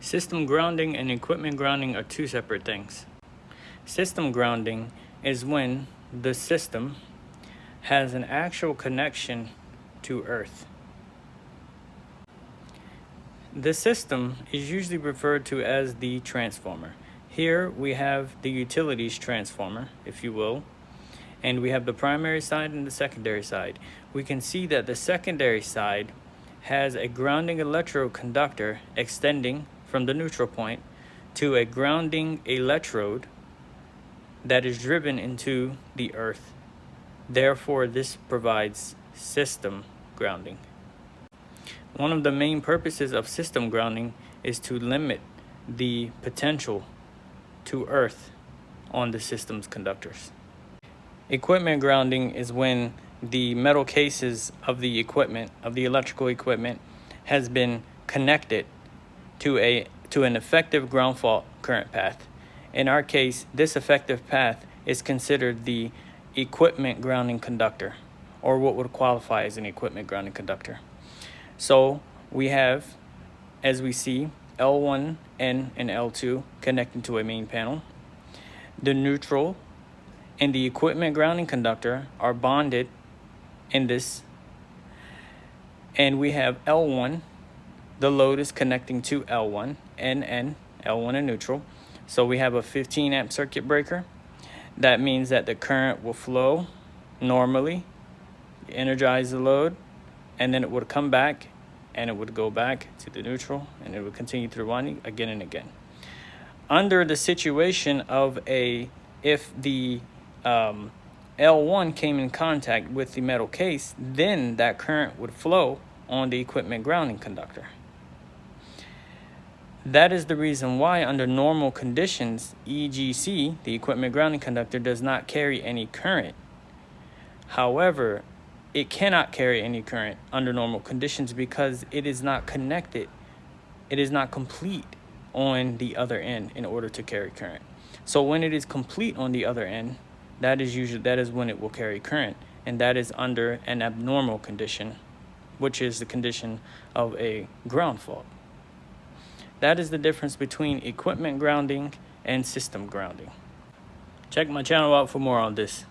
System grounding and equipment grounding are two separate things. System grounding is when the system has an actual connection to Earth. The system is usually referred to as the transformer. Here we have the utilities transformer, if you will, and we have the primary side and the secondary side. We can see that the secondary side has a grounding electrode conductor extending from the neutral point to a grounding electrode that is driven into the earth. Therefore, this provides system grounding. One of the main purposes of system grounding is to limit the potential to earth on the system's conductors. Equipment grounding is when the metal cases of the equipment, of the electrical equipment, has been connected to an effective ground fault current path. In our case, this effective path is considered the equipment grounding conductor, or what would qualify as an equipment grounding conductor. So we have, as we see, L1, N, and L2 connecting to a main panel. The neutral and the equipment grounding conductor are bonded in this. And we have L1, the load is connecting to L1, N, L1 and neutral. So we have a 15 amp circuit breaker. That means that the current will flow normally, energize the load, and then it would come back and it would go back to the neutral and it would continue through winding again and again. Under the situation of if the L1 came in contact with the metal case, then that current would flow on the equipment grounding conductor. That is the reason why under normal conditions, EGC, the equipment grounding conductor, does not carry any current. However, it cannot carry any current under normal conditions because it is not connected. It is not complete on the other end in order to carry current. So when it is complete on the other end, that is when it will carry current, and that is under an abnormal condition, which is the condition of a ground fault. That is the difference between equipment grounding and system grounding. Check my channel out for more on this.